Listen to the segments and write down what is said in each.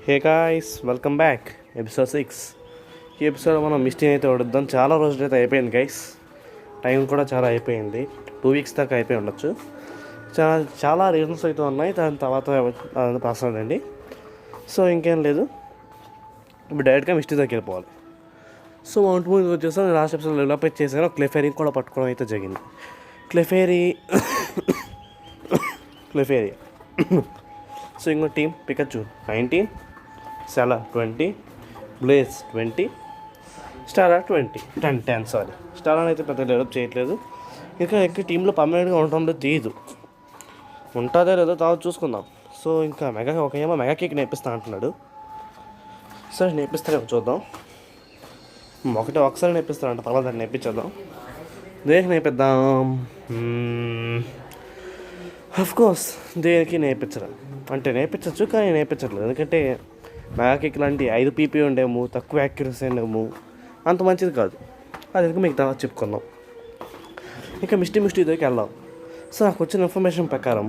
Hey guys, welcome back. Episode 6. ఈ episode మనం mistake అయితే వడుద్దాం. చాలా రోజులైతే అయిపోయింది గైస్. టైం కూడా చాలా అయిపోయింది. 2 వీక్స్ దాకా అయిపోయి ఉండొచ్చు. చాలా చాలా రీజన్స్ అయితే ఉన్నాయి. దాని తర్వాత అదంతా పర్సనల్ అండి. సో ఇంకేం లేదు, ఇప్పుడు డైరెక్ట్గా మిస్టేక్ దగ్గరికి వెళ్ళిపోవాలి. సో మౌంట్ మూవీ వచ్చేసి లాస్ట్ ఎపిసోడ్ డెవలప్ చేశాను. క్లెఫెరీ కూడా పట్టుకోవడం అయితే జరిగింది. క్లెఫెరీ సో ఇంకో టీం పికచు 19, సెలా 20, బ్లేజ్ 20, స్టారా 20, 10 సారీ. స్టారాని అయితే పెద్ద డెవలప్ చేయట్లేదు. ఇంకా టీంలో పర్మనెంట్గా ఉండటంలో తీయదు, ఉంటుందో లేదో తర్వాత చూసుకుందాం. సో ఇంకా ఏమో మెగా కేక్ నేర్పిస్తా అంటున్నాడు. సరే నేర్పిస్తారేమో చూద్దాం. ఒకసారి నేర్పిస్తానంట, తర్వాత దాన్ని నేర్పించేద్దాం. దేనికి నేర్పిద్దాం? అఫ్కోర్స్ దేనికి నేర్పించరు అంటే నేర్పించచ్చు, కానీ నేర్పించట్లేదు. ఎందుకంటే మెగా కేక్ లాంటి 5 పీపీ ఉండేమో, తక్కువ యాక్యురసీ ఉండేమో, అంత మంచిది కాదు. అది మీకు తర్వాత చెప్పుకుందాం. ఇంకా మిస్టీ దగ్గరికి వెళ్దాం. సో నాకు వచ్చిన ఇన్ఫర్మేషన్ ప్రకారం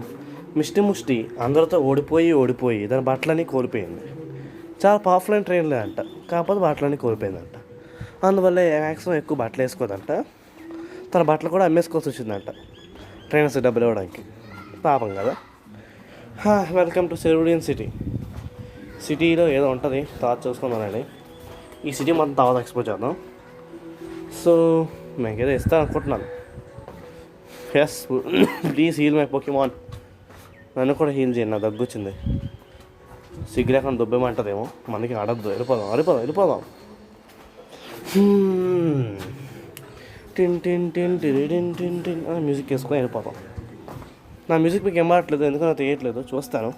మిస్టీ అందరితో ఓడిపోయి దాని బట్టలన్నీ కోల్పోయింది. చాలా పవర్ఫుల్ అయిన ట్రైన్లే అంట, కాకపోతే బట్టలన్నీ కోల్పోయిందంట. అందువల్ల మ్యాక్సిమం ఎక్కువ బట్టలు వేసుకోదంట. తన బట్టలు కూడా అమ్మేసుకోవాల్సి వచ్చిందంట ట్రైనర్స్ డబ్బులు ఇవ్వడానికి. పాపం కదా. వెల్కమ్ టు సెరూడియన్ సిటీలో ఏదో ఉంటుంది, తర్వాత చూసుకుందానండి. ఈ సిటీ మొత్తం తర్వాత ఎక్స్ప్లోర్ చేద్దాం. సో మేము ఏదో ఇస్తాను అనుకుంటున్నాను. Yes, please heal my Pokemon. నన్ను కూడా హీల్ చేయండి, నా దగ్గు వచ్చింది. సిగ్గులేకుండా దుబ్బేమంటదేమో, మనకి ఆడద్దు. వెళ్ళిపోదాం. టిన్ టిన్ టిన్ టిన్ టిన్ టిన్ అని మ్యూజిక్ వేసుకొని వెళ్ళిపోతాం. నా మ్యూజిక్ మీకు ఏం మాట్లేదు, ఎందుకంటే నాకు తెలియట్లేదు, చూస్తాను.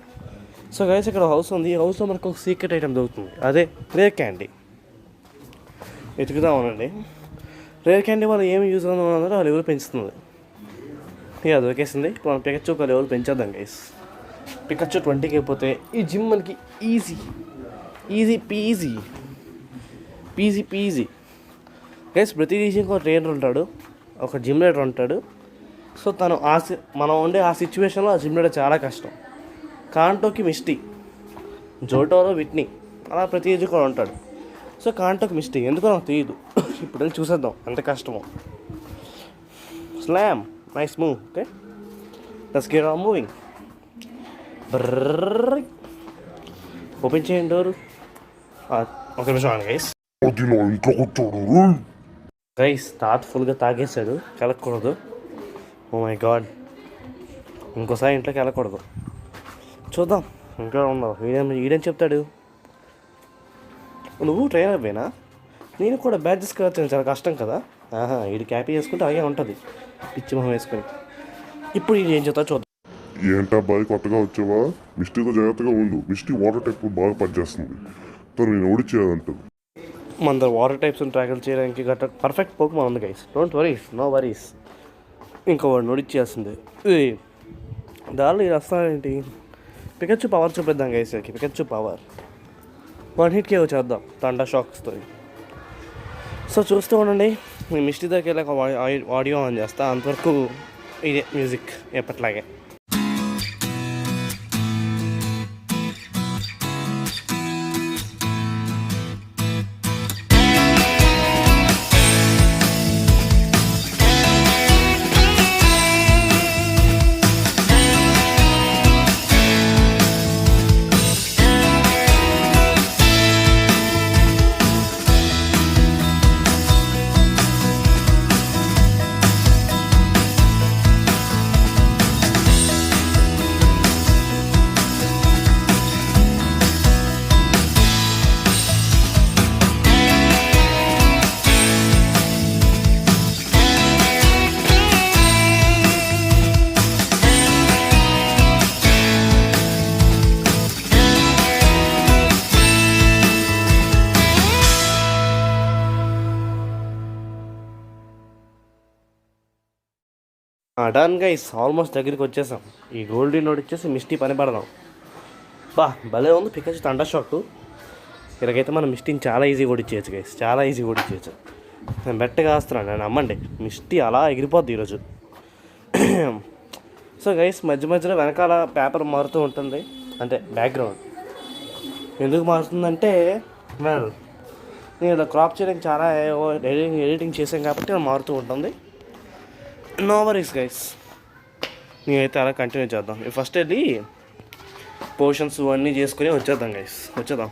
సో గైస్, ఇక్కడ హౌస్ ఉంది. ఈ హౌస్లో మనకు ఒక సీక్రెట్ ఐటమ్ దొరుకుతుంది, అదే రేర్ క్యాండీ. వెతుకుదామనండి. రేర్ క్యాండీ వాళ్ళు ఏమి యూజ్ అవుతుందో వాళ్ళు ఎవరు పెంచుతుంది. ఇక దొరికేసింది. ఇప్పుడు మనం పికచు ఒక లెవెల్ పెంచేద్దాం గైస్. పికచు 20కి అయిపోతే ఈ జిమ్ మనకి ఈజీ పీజీ గైస్. ప్రతి రీజియన్కి ఒక ట్రైనర్ ఉంటాడు, ఒక జిమ్ లీడర్ ఉంటాడు. సో తను మనం ఉండే ఆ సిచ్యువేషన్లో ఆ జిమ్ లీడర్ చాలా కష్టం. కాంటోకి మిస్టీ, జోటోలో విట్నీ, అలా ప్రతి ఏజ్ కూడా ఉంటాడు. సో కాంటోకి మిస్టీ ఎందుకో నాకు తెలియదు. ఇప్పుడు వెళ్ళి చూసేద్దాం ఎంత కష్టమో. Slam, nice move. Okay, let's get on moving. Open చేయండి డోరు. ఒక నిమిషం గైస్. తాత ఫుల్గా తాగేశాడు, కలగకూడదు. ఓ మై గాడ్, ఇంకోసారి ఇంట్లోకి వెళ్ళకూడదు. చూద్దాం ఇంకా ఉండవు. ఈడేం చెప్తాడు, నువ్వు ట్రైనర్ పోయినా నేను కూడా బ్యాచెస్ కట్టాను, చాలా కష్టం కదా. ఈడు క్యాపీ వేసుకుంటే అలాగే ఉంటుంది, పిచ్చి మొహం వేసుకొని. ఇప్పుడు ఈడు ఏం చెప్తా చూద్దాం. ఏంటా బాయ్, కొత్తగా వచ్చావా? మిస్టీతో జాగ్రత్తగా ఉండు. మిస్టీ వాటర్ టైప్ బాగా పనిచేస్తుంది, తను నేను ఓడిచేయాలంటుంది. మన దగ్గర వాటర్ టైప్స్ ట్రాకిల్ చేయడానికి గట్ట పర్ఫెక్ట్ పోకుమాన్ ఉంది guys. Don't worries, no worries. ఇంకో వాడు నోడిచ్చేస్తుంది. దానిలో ఇది వస్తానేంటి? పికచు పవర్ చూపిద్దాం గైస్. పికచు పవర్ 1 హిట్కే వచ్చేద్దాం థండర్ షాక్స్తో. సో చూస్తూ ఉండండి. మీ మిస్టీ దగ్గరికి వెళ్ళాక ఆడియో ఆన్ చేస్తా. అంతవరకు ఇదే మ్యూజిక్ ఎప్పట్లాగే. డన్ గైస్, ఆల్మోస్ట్ దగ్గరికి వచ్చేసాం. ఈ గోల్డీ నోట్ ఇచ్చేసి మిస్టీ పని పడదాం. భలే ఉంది పికచు థండర్ షాక్. ఇలాగైతే మనం మిస్టీని చాలా ఈజీగా ఓడిచ్చేయచ్చు గైస్, చాలా ఈజీగా ఓడిచ్చేయచ్చు. నేను బెట్టగా వేస్తున్నాను, నేను నమ్మండి. మిస్టీ అలా ఎగిరిపోద్ది ఈరోజు. సో గైస్, మధ్య మధ్యలో వెనకాల పేపర్ మారుతూ ఉంటుంది, అంటే బ్యాక్గ్రౌండ్. ఎందుకు మారుతుందంటే వెల్ నేను ఇలా క్రాప్ చేయడానికి చాలా ఎడిటింగ్ చేసాం కాబట్టి అది మారుతూ ఉంటుంది. నో వరీస్ గైస్, నేనైతే అలా కంటిన్యూ చేద్దాం. ఫస్ట్ వెళ్ళి పోర్షన్స్ అన్నీ చేసుకుని వచ్చేద్దాం గైస్, వచ్చేద్దాం.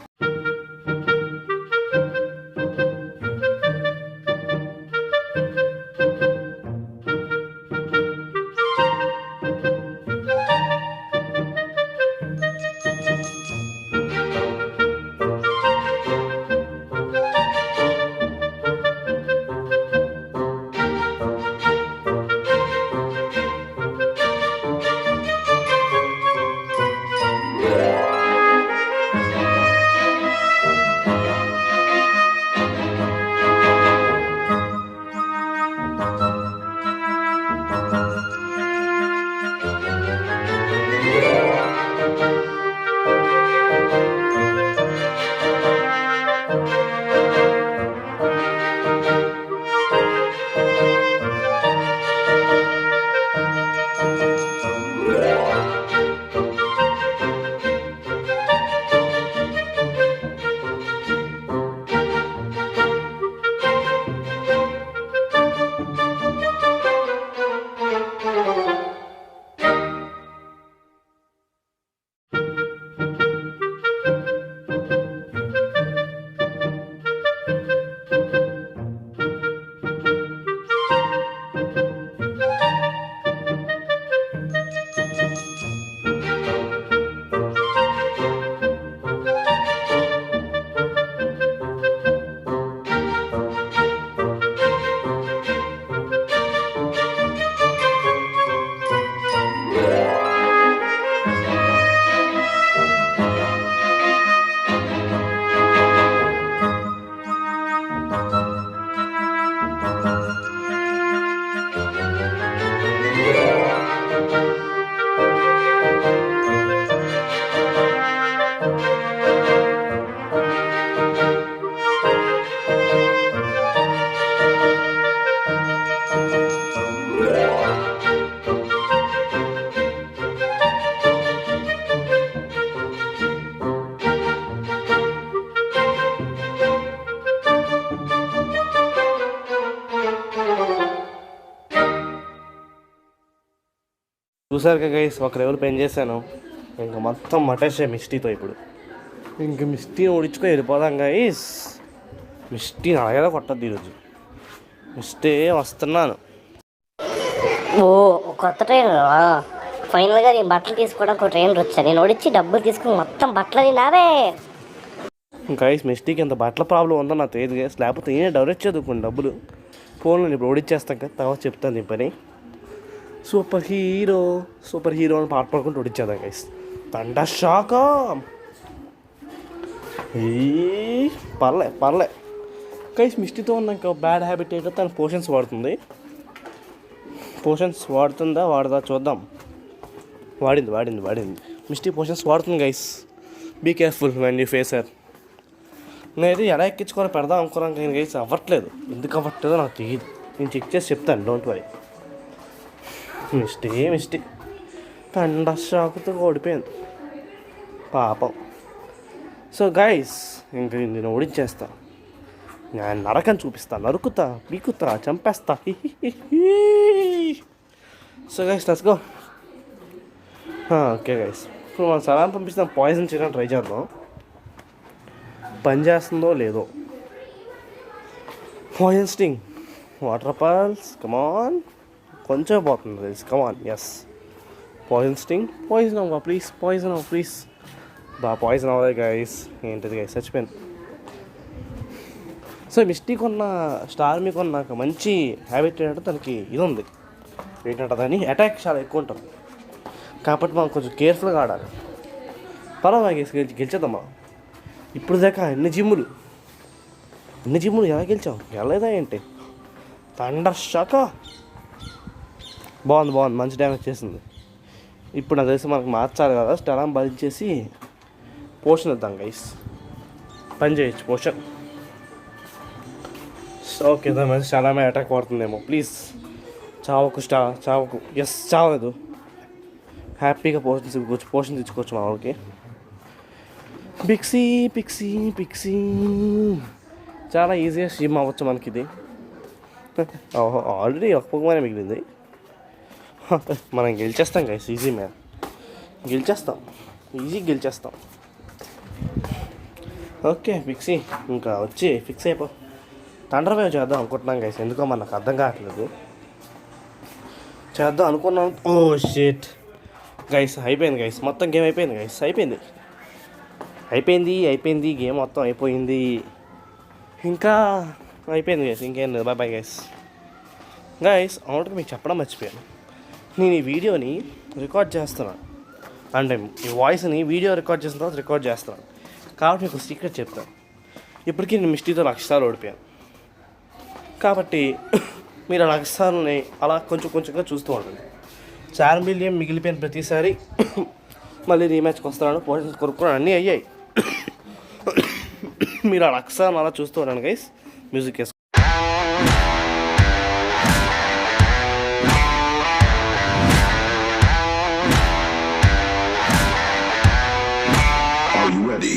చూసారుగా గైస్, ఒక లెవెల్ పెన్ చేశాను. ఇంకా మొత్తం మటేసే మిస్టీతో. ఇప్పుడు ఇంక మిస్టీని ఓడించుకొని వెళ్ళిపోదాం గైస్. మిస్టీని అలాగేలా కొట్టద్దు ఈరోజు. మిస్టీ వస్తున్నాను. ఓ కొత్త ట్రైనర్ ఫైనల్గా నేను బట్టలు తీసుకోవడానికి ఒక ట్రైనర్ వచ్చాను. నేను ఓడించి డబ్బులు తీసుకుని మొత్తం బట్టలు నావే. గైస్ మిస్టీకి ఎంత బట్టల ప్రాబ్లం ఉందో నాకు తెలియదు గైస్. లేకపోతే నేనే డైరెక్ట్ చదువుకోండి డబ్బులు ఫోన్లో ఇప్పుడు ఓడిచ్చేస్తాం కదా, తర్వాత చెప్తాను ఈ పని. సూపర్ హీరో అని పాట పాడుకుంటూ ఓడిచ్చేద్దాం గైస్. తండా షాకా. పర్లే గైస్. మిస్టీతో ఉన్నాక బ్యాడ్ హ్యాబిట్ ఏంటో తను పోషన్స్ వాడుతుంది. పోషన్స్ వాడదా చూద్దాం. వాడింది మిస్టీ పోషన్స్ వాడుతుంది guys. Be careful when you face her. నేనైతే ఎలా ఎక్కించుకొని పెడదాం అనుకున్నాను కానీ గైస్ అవ్వట్లేదు. ఎందుకు అవ్వట్లేదో నాకు తెలియదు. నేను చెక్ చేసి చెప్తాను, డోంట్ వరీ. మిస్టీ తండా షాకుతో ఓడిపోయింది పాపం. సో గైస్ ఇంక నేను ఓడించేస్తా. నేను నరకని చూపిస్తా, నరుకుతా, పీకుతా, చంపేస్తా. So guys let's go. Okay guys, ఇప్పుడు మనం సలాం పంపిస్తాం. పాయిజన్ చేయడానికి ట్రై చేద్దాం, పని చేస్తుందో లేదో. Poison sting, water pulse, come on. కొంచెం పోతుంది guys, come on. Yes, poison sting. Poison అవ్వ ప్లీజ్, ప్లీజ్. పాయిజన్ అవ్వదు గైస్. ఏంటిది గైస్, చచ్చిపోయింది. సో మిస్టేక్ ఉన్న స్టార్ మీకు ఉన్న మంచి హ్యాబిట్ ఏంటంటే తనకి ఇది ఉంది. ఏంటంటే దాన్ని అటాక్ చాలా ఎక్కువ ఉంటుంది కాబట్టి మనం కొంచెం కేర్ఫుల్గా ఆడాలి. పర్వాలేదు గెలిచేద్దామా. ఇప్పుడు దాకా ఎన్ని జిమ్ములు ఎలా గెలిచాం? గెలలేదా ఏంటి? థండర్ షాక్ బాగుంది, మంచి డ్యామేజ్ చేసింది. ఇప్పుడు నాకు తెలిసి మనకు మార్చాలి కదా. స్టెలాం బలించేసి పోషన్ ఇద్దాం గైస్. పని చేయొచ్చు పోషన్. ఓకే, దాని మంచి స్టెలామే అటాక్ పడుతుందేమో. ప్లీజ్ చావకు. ఎస్, చావలేదు. హ్యాపీగా పోషన్ తెచ్చుకోవచ్చు మా వాళ్ళకి. పిక్సీ పిక్సీ పిక్సీ చాలా ఈజీగా స్ట్రీమ్ అవ్వచ్చు మనకి ఇది. ఆల్రెడీ ఒక పొగమనే మిగిలింది. మనం గెలిచేస్తాం గైస్, ఈజీ మ్యాన్, గెలిచేస్తాం, గెలిచేస్తాం. ఓకే పిక్సీ, ఇంకా వచ్చి ఫిక్స్ అయిపో. థండర్ వేవ్ చేద్దాం అనుకుంటున్నాం గైస్, ఎందుకో మనకు అర్థం కావట్లేదు. చేద్దాం అనుకున్నాం. ఓ షిట్ గైస్, అయిపోయింది గైస్, మొత్తం గేమ్ అయిపోయింది గైస్, అయిపోయింది గేమ్ మొత్తం అయిపోయింది. ఇంకా అయిపోయింది గైస్, ఇంకేం లేదు. Bye guys. అవును మీకు చెప్పడం మర్చిపోయాను, నేను ఈ వీడియోని రికార్డ్ చేస్తున్నాను, అంటే ఈ వాయిస్ని వీడియో రికార్డ్ చేసిన తర్వాత రికార్డ్ చేస్తున్నాను. కాబట్టి మీకు సీక్రెట్ చెప్తాను. ఇప్పటికీ నేను మిస్టేక్తో 1,00,000 సార్లు ఓడిపోయాను. కాబట్టి మీరు ఆ 1,00,000 సార్లని అలా కొంచెంగా చూస్తూ ఉండండి. 4 మిలియన్ మిగిలిపోయిన ప్రతిసారి మళ్ళీ రీమ్యాచ్కి వస్తున్నాను, పోషన్స్ కొనుక్కున్నాను, అన్నీ అయ్యాయి. మీరు ఆ 1,00,000 సార్లు అలా చూస్తూ ఉండండి గైస్. మ్యూజిక్ వేసుకో. Are you ready?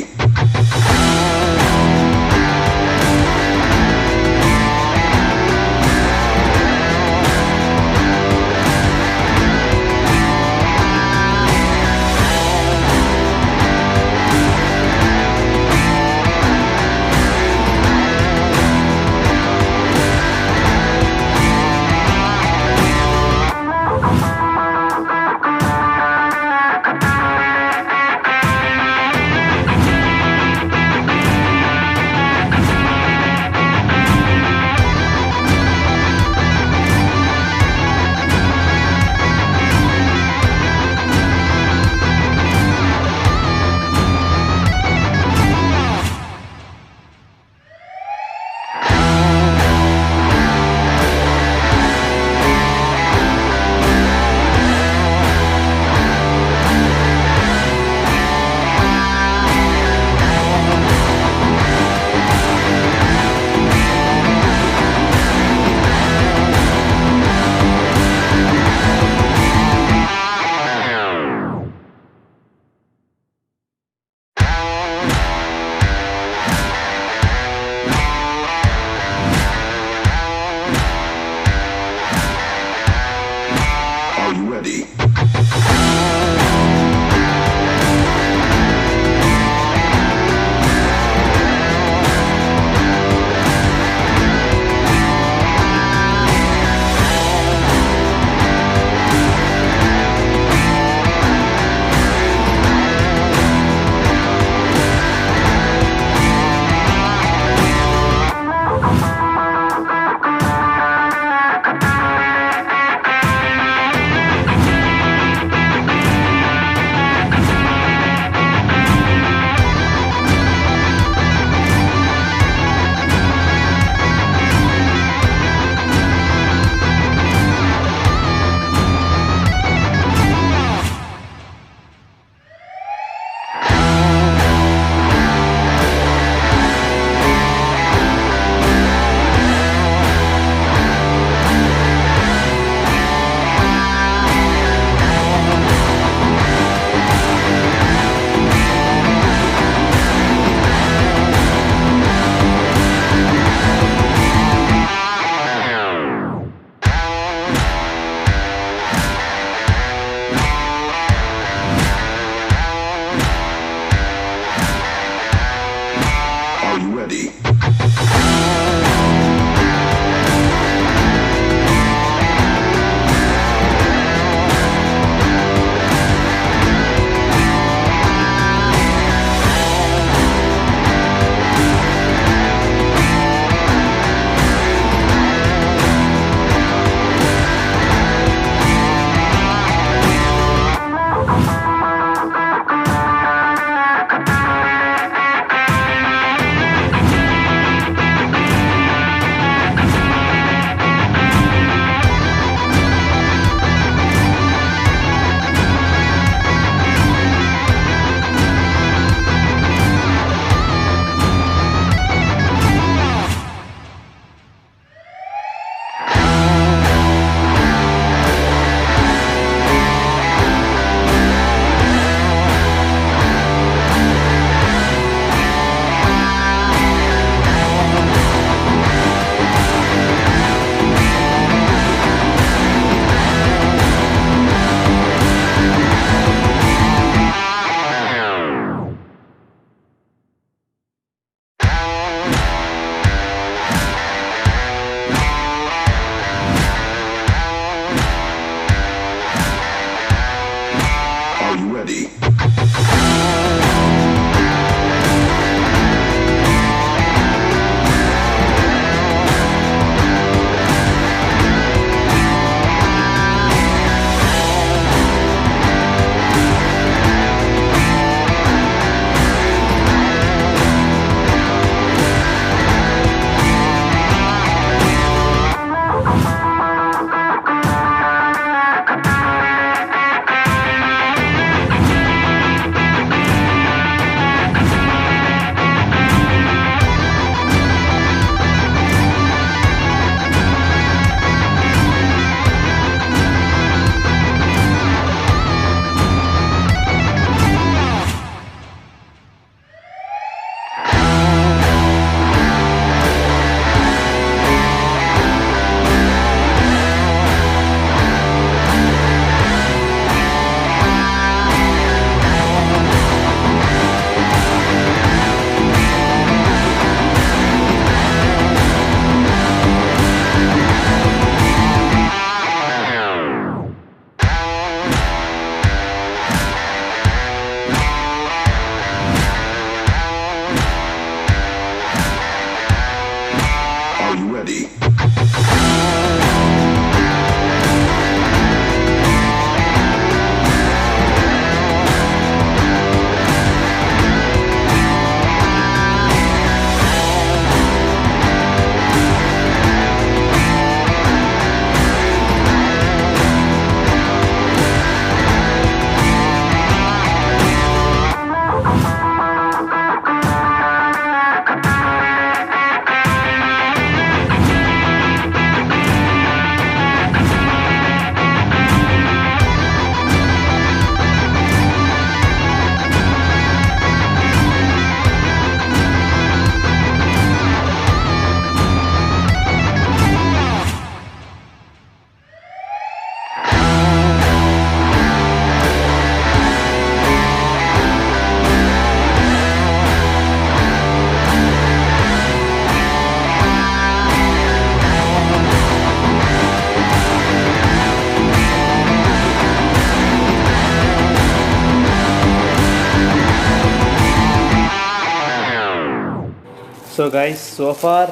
So guys so far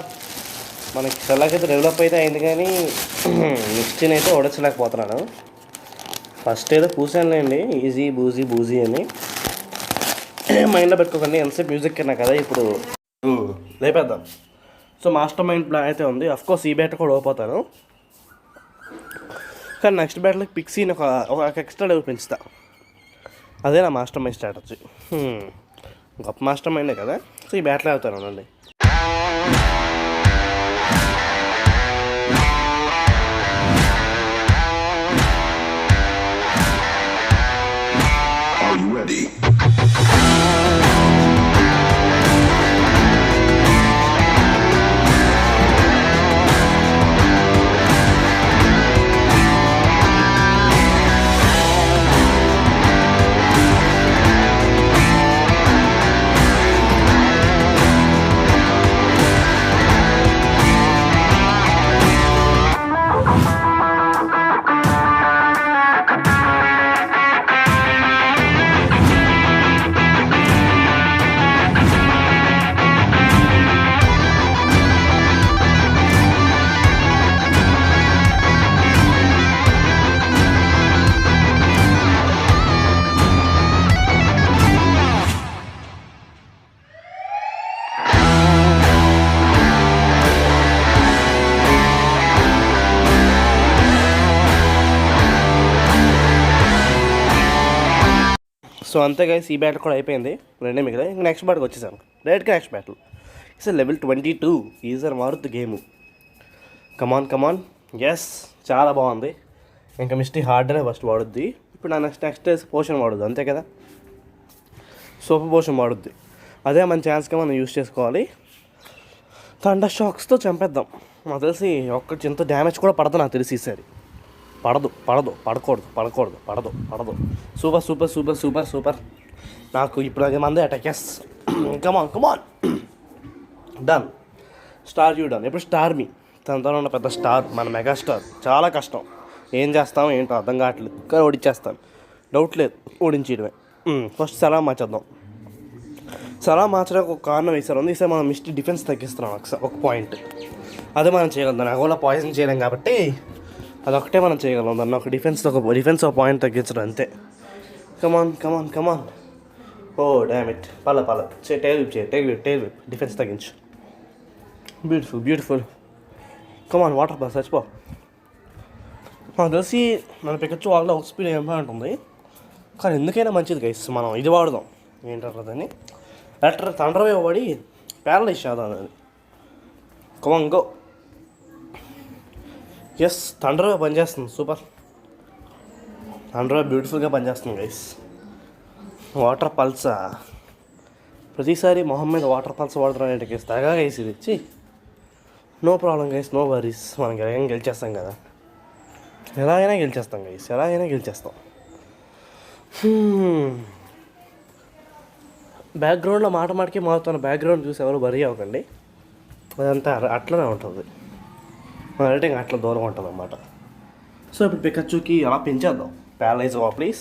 మనకి ఎలాగైతే డెవలప్ అయితే అయింది కానీ మిస్టీని అయితే ఓడించలేకపోతున్నాను. ఫస్ట్ ఏదో కూసానులేండి ఈజీ బూజీ అని మైండ్లో పెట్టుకోకండి. ఎంతసేపు మ్యూజిక్ అయినా కదా ఇప్పుడు లేపేద్దాం. సో మాస్టర్ మైండ్ ప్లాన్ అయితే ఉంది. అఫ్కోర్స్ ఈ బ్యాట్ కూడా ఓడిపోతాను, కానీ నెక్స్ట్ బ్యాట్లోకి పిక్సీని ఒక ఎక్స్ట్రా లెవెల్ పెంచుతా. అదే నా మాస్టర్ మైండ్ స్ట్రాటజీ. గొప్ప మాస్టర్ మైండే కదా. సో ఈ బ్యాట్లో అవుతాను అండి. సో అంతే గైస్, ఈ బ్యాటిల్ కూడా అయిపోయింది. రెండే మిగిలిన ఇంక నెక్స్ట్ బ్యాట్కి వచ్చేసాను. డైరెక్ట్గా next battle it's level 22. Easier మారుద్ది గేము. కమాన్ ఎస్, చాలా బాగుంది. ఇంకా మిస్టీ హార్డ్నే ఫస్ట్ వాడుద్ది. ఇప్పుడు నా నెక్స్ట్ పోషన్ వాడుద్ది, అంతే కదా. సూపర్ పోషన్ వాడుద్ది. అదే మన ఛాన్స్గా మనం యూజ్ చేసుకోవాలి. థండర్ షాక్స్తో చంపేద్దాం. నాకు తెలిసి ఒక్క చింత డ్యామేజ్ కూడా పడదు నాకు తెలిసి ఈసారి. పడకూడదు. సూపర్. నాకు ఇప్పుడు అది మందే attack. Yes, come on done. Star you done. ఇప్పుడు స్టార్ మీ తనతో ఉన్న పెద్ద స్టార్, మన మెగా స్టార్. చాలా కష్టం. ఏం చేస్తాం ఏంటో అర్థం కావట్లేదు, కానీ ఓడించేస్తాను. డౌట్ లేదు, ఓడించేయడమే. ఫస్ట్ సలాం మార్చేద్దాం. సలాం మార్చడానికి ఒక కారణం వేసారు ఉంది. ఈసారి మనం మిస్టీ డిఫెన్స్ తగ్గిస్తున్నాం ఒక పాయింట్. అదే మనం చేయగలం. దాన్ని అగోలా పాయిజన్ చేయలేం కాబట్టి అదొకటే మనం చేయగలం. దాన్ని ఒక డిఫెన్స్ ఒక పాయింట్ తగ్గించడం అంతే. కమాన్. ఓ డామిట్. పల టైల్ విప్ డిఫెన్స్ తగ్గించు. బ్యూటిఫుల్. కమాన్ వాటర్ బాస్ చచ్చిపో. నాకు తెలిసి మన పికచ్చు వాళ్ళ ఒక స్పీడ్ ఏమో ఉంటుంది, కానీ ఎందుకైనా మంచిది గైస్ మనం ఇది వాడదాం. ఏంటారు దాన్ని లెటర్ తండ్రవే పడి ప్యారలైజ్ చేద్దాం అది. Come on go. ఎస్, థండర్ పనిచేస్తుంది. సూపర్. థండర్ బ్యూటిఫుల్గా పనిచేస్తుంది గైస్. వాటర్ పల్సా ప్రతిసారి మొహం మీద వాటర్ పల్స్ వాడుతున్నాం ఏంటి గైస్? తగా గైస్ ఇది ఇచ్చి. No problem guys, no worries. మనం ఎలాగైనా గెలిచేస్తాం కదా. ఎలాగైనా గెలిచేస్తాం. బ్యాక్గ్రౌండ్లో మాటకి మారుతున్న బ్యాక్గ్రౌండ్ చూసి ఎవరు వరీ అవ్వకండి. అదంతా అట్లనే ఉంటుంది. మన రేటింగ్ అట్లా దూరం ఉంటుంది అన్నమాట. సో ఇప్పుడు పికచ్చుకి అలా పెంచేద్దాం. Paralyse please.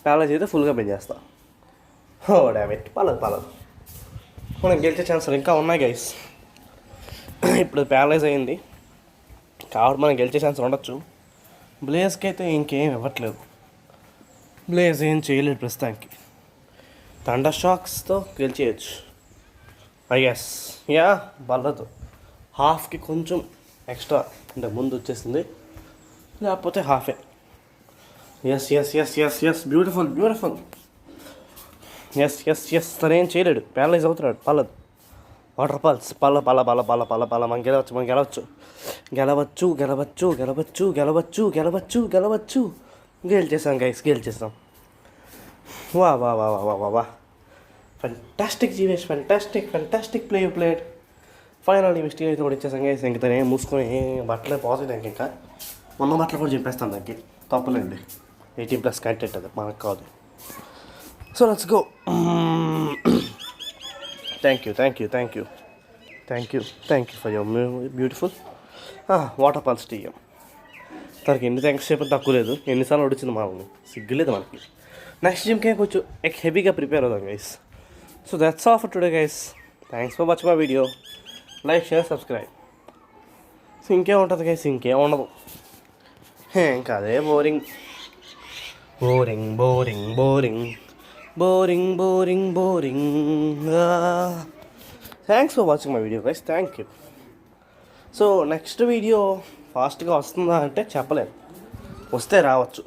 ప్యారలైజ్ అయితే ఫుల్గా పెంచేస్తా. ఓ డామిట్. పలదు. మనం గెలిచే ఛాన్సులు ఇంకా ఉన్నాయి గైస్. ఇప్పుడు ప్యారలైజ్ అయింది కాబట్టి మనం గెలిచే ఛాన్స్ ఉండొచ్చు. బ్లేజ్కి అయితే ఇంకేం ఇవ్వట్లేదు. బ్లేజ్ ఏం చేయలేదు ప్రస్తుతానికి. థండర్ షాక్స్తో గెలిచేయచ్చు ఐ గెస్. యా బల్లదు. హాఫ్కి కొంచెం ఎక్స్ట్రా అంటే ముందు వచ్చేసింది, లేకపోతే హాఫే. Yes beautiful. ఎస్ తను ఏం చేయలేడు, ప్యారలైజ్ అవుతున్నాడు. పల్లదు. వాటర్ పల్స్ పల్ల మనం గెలవచ్చు. గెలిచేసాం గైస్, గెలిచేసాం. వా fantastic Jeevesh, fantastic play played. Final Misty అయితే కూడా ఇచ్చేసాం గైస్. ఇంక తను ఏం మూసుకొని బట్టలే పోతుంది. ఇంకా మొన్న బట్టలు కూడా చెప్పేస్తాను దానికి. తప్పలేండి, 18+ కంటెంట్ అది మనకు కాదు. So let's go. Thank you for your beautiful water pulse TM. తనకి ఎన్ని థ్యాంక్స్ చెప్పిన తక్కువ లేదు. ఎన్నిసార్లు వచ్చింది మనల్ని, సిగ్గులేదు మనకి. నెక్స్ట్ జిమ్కే కొంచెం హెవీగా ప్రిపేర్ అవుదాం guys. So that's all for today guys. Thanks for watching my video. Like, share, subscribe. So ఇంకేం ఉంటుంది గైస్, ఇంకేం ఉండదు. ఇంకా అదే boring boring boring boring boring boring boring. Thanks for watching my video guys, thank you. So next video ఫాస్ట్గా వస్తుందా అంటే చెప్పలేదు, వస్తే రావచ్చు.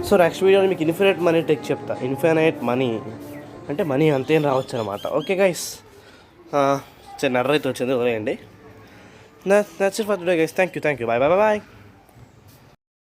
సో నెక్స్ట్ వీడియోలో మీకు ఇన్ఫినైట్ మనీ టెక్ చెప్తా. ఇన్ఫినైట్ మనీ అంటే మనీ అంతేం రావచ్చు అనమాట. ఓకే గైస్, చిన్న ఎర్ర అయితే వచ్చింది, వదిలేయండి. That's it for today guys. Thank you. Bye.